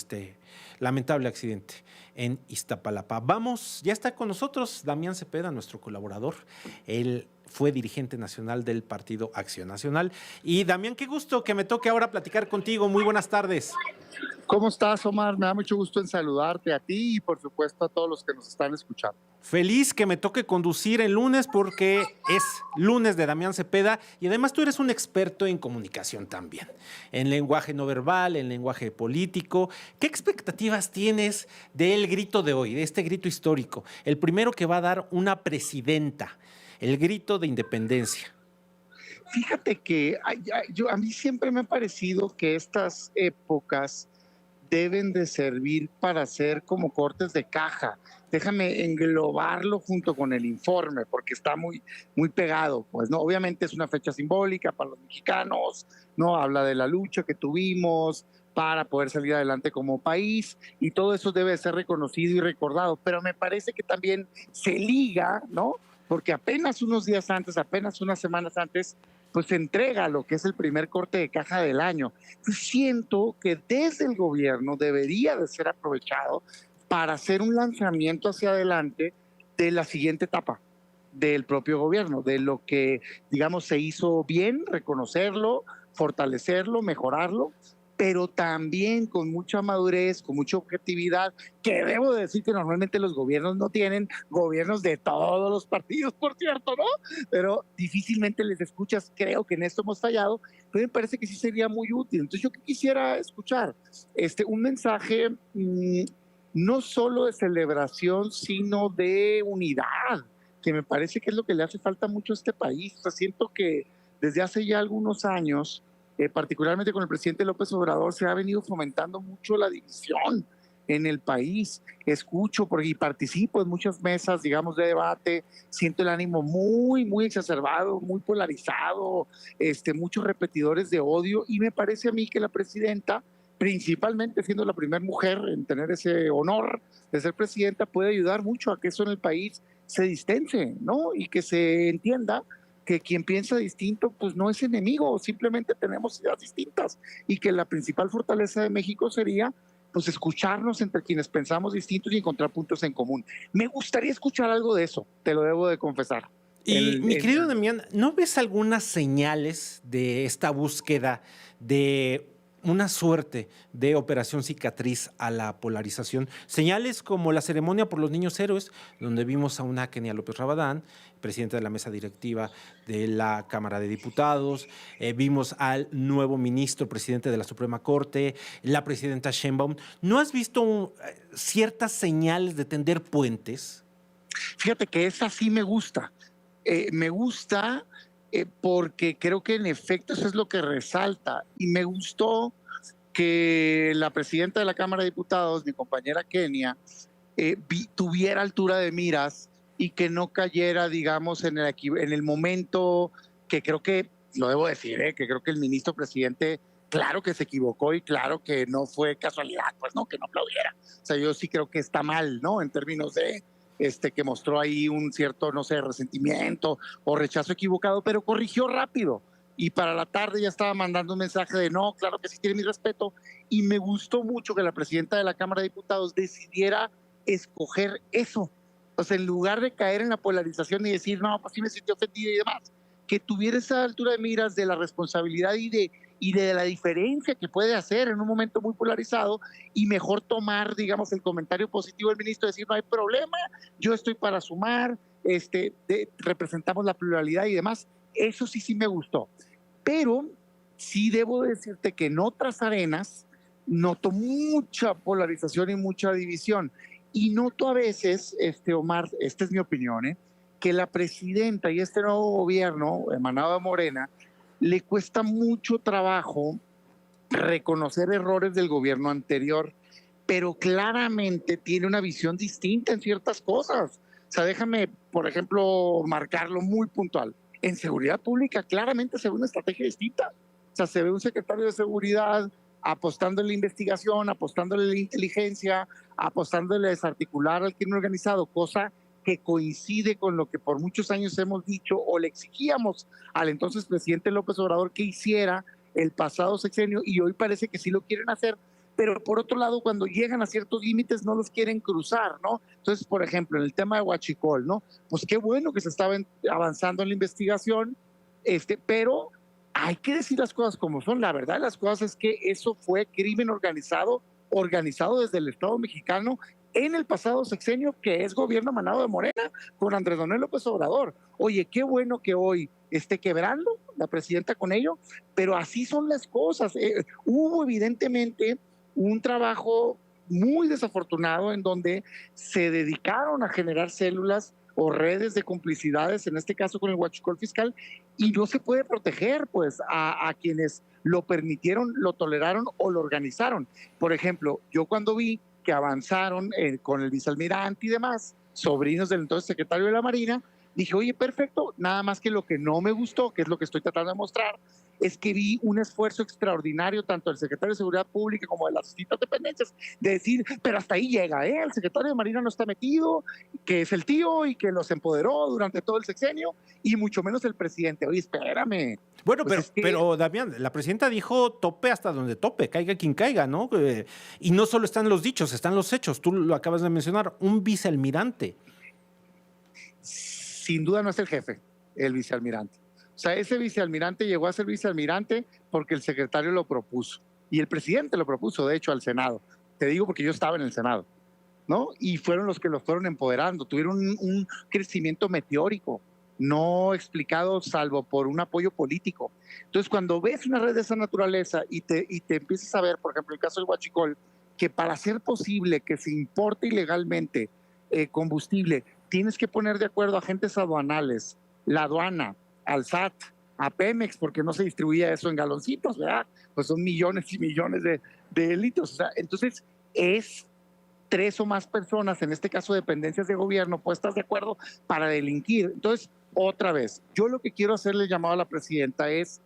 este lamentable accidente en Iztapalapa. Vamos, ya está con nosotros Damián Cepeda, nuestro colaborador. Él fue dirigente nacional del Partido Acción Nacional. Y Damián, qué gusto que me toque ahora platicar contigo. Muy buenas tardes. ¿Cómo estás, Omar? Me da mucho gusto en saludarte a ti y, por supuesto, a todos los que nos están escuchando. Feliz que me toque conducir el lunes porque es lunes de Damián Cepeda y además tú eres un experto en comunicación también, en lenguaje no verbal, en lenguaje político. ¿Qué expectativas tienes del grito de hoy, de este grito histórico? El primero que va a dar una presidenta, el grito de independencia. Fíjate que a mí siempre me ha parecido que estas épocas deben de servir para hacer como cortes de caja. Déjame englobarlo junto con el informe, porque está muy pegado. Pues no, obviamente es una fecha simbólica para los mexicanos, no habla de la lucha que tuvimos para poder salir adelante como país y todo eso debe ser reconocido y recordado, pero me parece que también se liga, ¿no? Porque apenas unos días antes, apenas unas semanas antes, pues se entrega lo que es el primer corte de caja del año. Siento que desde el gobierno debería de ser aprovechado para hacer un lanzamiento hacia adelante de la siguiente etapa del propio gobierno, de lo que, digamos, se hizo bien, reconocerlo, fortalecerlo, mejorarlo, pero también con mucha madurez, con mucha objetividad, que debo decir que normalmente los gobiernos no tienen, gobiernos de todos los partidos, por cierto, ¿no? Pero difícilmente les escuchas, creo que en esto hemos fallado, pero me parece que sí sería muy útil. Entonces yo quisiera escuchar un mensaje no solo de celebración, sino de unidad, que me parece que es lo que le hace falta mucho a este país. O sea, siento que desde hace ya algunos años, particularmente con el presidente López Obrador, se ha venido fomentando mucho la división en el país. Escucho y participo en muchas mesas, digamos, de debate, siento el ánimo muy exacerbado, muy polarizado, muchos repetidores de odio, y me parece a mí que la presidenta, principalmente siendo la primera mujer en tener ese honor de ser presidenta, puede ayudar mucho a que eso en el país se distense, ¿no? Y que se entienda que quien piensa distinto pues no es enemigo, simplemente tenemos ideas distintas y que la principal fortaleza de México sería pues escucharnos entre quienes pensamos distintos y encontrar puntos en común. Me gustaría escuchar algo de eso, te lo debo de confesar. Y mi querido Damián, ¿no ves algunas señales de esta búsqueda de una suerte de operación cicatriz a la polarización? Señales como la ceremonia por los niños héroes, donde vimos a una Kenia López Rabadán, presidenta de la mesa directiva de la Cámara de Diputados, vimos al nuevo ministro, presidente de la Suprema Corte, la presidenta Sheinbaum. ¿No has visto ciertas señales de tender puentes? Fíjate que esa sí me gusta. Me gusta porque creo que en efecto eso es lo que resalta. Y me gustó que la presidenta de la Cámara de Diputados, mi compañera tuviera altura de miras y que no cayera, digamos, en el momento que creo que, lo debo decir, que creo que el ministro presidente, claro que se equivocó y claro que no fue casualidad, pues no, que no aplaudiera. O sea, yo sí creo que está mal, ¿no? En términos de que mostró ahí un cierto, no sé, resentimiento o rechazo equivocado, pero corrigió rápido. Y para la tarde ya estaba mandando un mensaje de no, claro que sí tiene mi respeto. Y me gustó mucho que la presidenta de la Cámara de Diputados decidiera escoger eso. O sea, en lugar de caer en la polarización y decir, no, pues sí me sentí ofendida y demás, que tuviera esa altura de miras de la responsabilidad y de la diferencia que puede hacer en un momento muy polarizado y mejor tomar, digamos, el comentario positivo del ministro, decir, no hay problema, yo estoy para sumar, representamos la pluralidad y demás. Eso sí me gustó. Pero sí debo decirte que en otras arenas noto mucha polarización y mucha división. Y noto a veces, Omar, esta es mi opinión, que la presidenta y este nuevo gobierno emanado de Morena le cuesta mucho trabajo reconocer errores del gobierno anterior, pero claramente tiene una visión distinta en ciertas cosas. O sea, déjame, por ejemplo, marcarlo muy puntual. En seguridad pública claramente se ve una estrategia distinta. O sea, se ve un secretario de seguridad apostándole a la investigación, apostándole a la inteligencia, apostándole a desarticular al crimen organizado, cosa que coincide con lo que por muchos años hemos dicho o le exigíamos al entonces presidente López Obrador que hiciera el pasado sexenio, y hoy parece que sí lo quieren hacer, pero por otro lado, cuando llegan a ciertos límites no los quieren cruzar, ¿no? Entonces, por ejemplo, en el tema de Huachicol, ¿no? Pues qué bueno que se estaba avanzando en la investigación, pero hay que decir las cosas como son. La verdad de las cosas es que eso fue crimen organizado, organizado desde el Estado mexicano en el pasado sexenio, que es gobierno emanado de Morena, con Andrés Manuel López Obrador. Oye, qué bueno que hoy esté quebrando la presidenta con ello, pero así son las cosas. Hubo evidentemente un trabajo muy desafortunado en donde se dedicaron a generar células o redes de complicidades, en este caso con el huachicol fiscal, y no se puede proteger pues a quienes lo permitieron, lo toleraron o lo organizaron. Por ejemplo, yo cuando vi que avanzaron con el vicealmirante y demás, sobrinos del entonces secretario de la Marina, dije, oye, perfecto, nada más que lo que no me gustó, que es lo que estoy tratando de mostrar, es que vi un esfuerzo extraordinario tanto del secretario de Seguridad Pública como de las distintas dependencias, de decir, pero hasta ahí llega, el secretario de Marina no está metido, que es el tío y que los empoderó durante todo el sexenio, y mucho menos el presidente. Oye, espérame. Bueno, Pues pero Damián, la presidenta dijo tope hasta donde tope, caiga quien caiga, ¿no? Y no solo están los dichos, están los hechos. Tú lo acabas de mencionar, un vicealmirante. Sin duda no es el jefe, el vicealmirante. O sea, ese vicealmirante llegó a ser vicealmirante porque el secretario lo propuso. Y el presidente lo propuso, de hecho, al Senado. Te digo porque yo estaba en el Senado, ¿no? Y fueron los que los fueron empoderando. Tuvieron un crecimiento meteórico, no explicado salvo por un apoyo político. Entonces, cuando ves una red de esa naturaleza y te empiezas a ver, por ejemplo, el caso del huachicol, que para hacer posible que se importe ilegalmente combustible, tienes que poner de acuerdo a agentes aduanales, la aduana, al SAT, a Pemex, porque no se distribuía eso en galoncitos, ¿verdad? Pues son millones y millones de litros. O sea, entonces, es 3 o más personas, en este caso dependencias de gobierno, puestas de acuerdo para delinquir. Entonces, otra vez, yo lo que quiero hacerle llamado a la presidenta es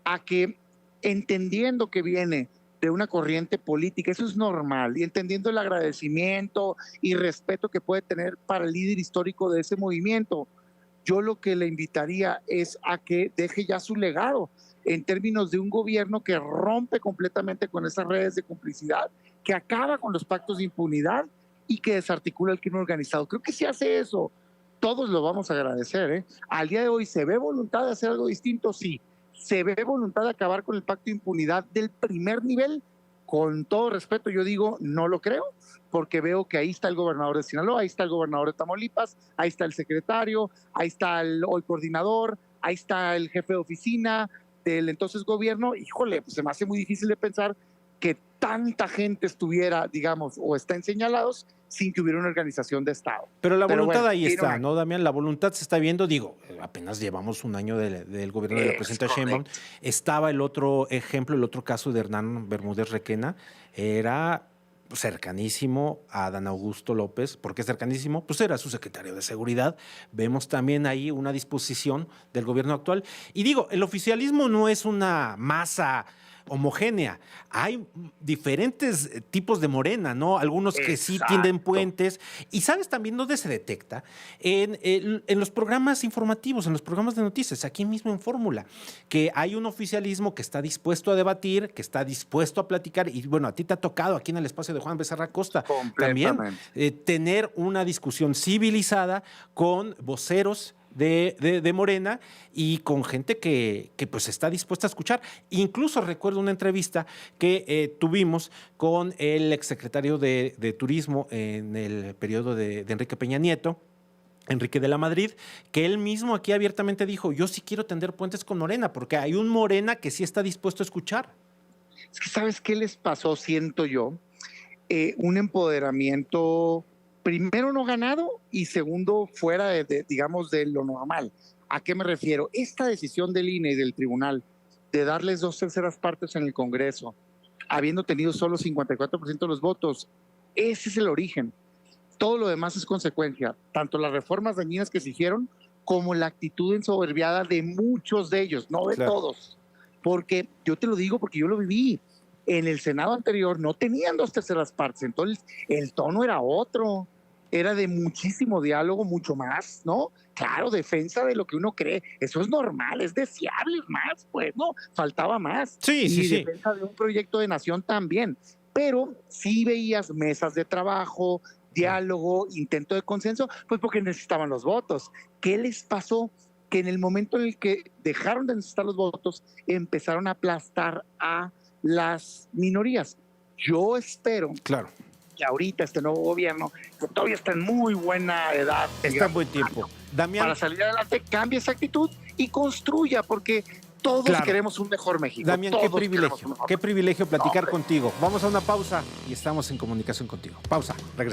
a que, entendiendo que viene de una corriente política, eso es normal, y entendiendo el agradecimiento y respeto que puede tener para el líder histórico de ese movimiento, yo lo que le invitaría es a que deje ya su legado en términos de un gobierno que rompe completamente con esas redes de complicidad, que acaba con los pactos de impunidad y que desarticula el crimen organizado. Creo que si hace eso, todos lo vamos a agradecer, ¿eh? Al día de hoy, ¿se ve voluntad de hacer algo distinto? Sí. ¿Se ve voluntad de acabar con el pacto de impunidad del primer nivel? Con todo respeto, yo digo, no lo creo, porque veo que ahí está el gobernador de Sinaloa, ahí está el gobernador de Tamaulipas, ahí está el secretario, ahí está el coordinador, ahí está el jefe de oficina del entonces gobierno. Híjole, pues se me hace muy difícil de pensar que tanta gente estuviera, digamos, o estén señalados sin que hubiera una organización de Estado. Pero la voluntad bueno, ahí está, ¿no, Damián? La voluntad se está viendo, digo, apenas llevamos un año del gobierno de la presidenta Sheinbaum. Estaba el otro ejemplo, el otro caso de Hernán Bermúdez Requena, era cercanísimo a Adán Augusto López. ¿Por qué cercanísimo? Pues era su secretario de Seguridad. Vemos también ahí una disposición del gobierno actual. Y digo, el oficialismo no es una masa homogénea. Hay diferentes tipos de Morena, ¿no? Algunos que sí tienden puentes. Y sabes también dónde se detecta en los programas informativos, en los programas de noticias, aquí mismo en Fórmula, que hay un oficialismo que está dispuesto a debatir, que está dispuesto a platicar. Y bueno, a ti te ha tocado aquí en el espacio de Juan Becerra Costa también tener una discusión civilizada con voceros de Morena y con gente que pues está dispuesta a escuchar. Incluso recuerdo una entrevista que tuvimos con el exsecretario de Turismo en el periodo de Enrique Peña Nieto, Enrique de la Madrid, que él mismo aquí abiertamente dijo, yo sí quiero tender puentes con Morena, porque hay un Morena que sí está dispuesto a escuchar. Es que, ¿sabes qué les pasó, siento yo? Un empoderamiento, primero no ganado y segundo fuera digamos, de lo normal. ¿A qué me refiero? Esta decisión del INE y del tribunal de darles 2/3 partes en el Congreso, habiendo tenido solo 54% de los votos, ese es el origen. Todo lo demás es consecuencia, tanto las reformas dañinas que se hicieron como la actitud ensoberbiada de muchos de ellos, no de todos. Porque yo te lo digo porque yo lo viví. En el Senado anterior no tenían 2/3 partes, entonces el tono era otro, era de muchísimo diálogo, mucho más, ¿no? Claro, defensa de lo que uno cree, eso es normal, es deseable más, pues, ¿no? Faltaba más. Sí, y sí, defensa de un proyecto de nación también. pero sí veías mesas de trabajo, diálogo, intento de consenso, pues porque necesitaban los votos. ¿Qué les pasó? Que en el momento en el que dejaron de necesitar los votos, empezaron a aplastar a las minorías. Yo espero Claro. que ahorita este nuevo gobierno, que todavía está en muy buena edad, Está en digamos, buen tiempo. Damián, para salir adelante, cambie esa actitud y construya, porque todos Claro. queremos un mejor México. Damián, qué Todos queremos un privilegio. mejor Qué privilegio platicar hombre. contigo. Vamos a una pausa y estamos en comunicación contigo. Pausa. Regresamos.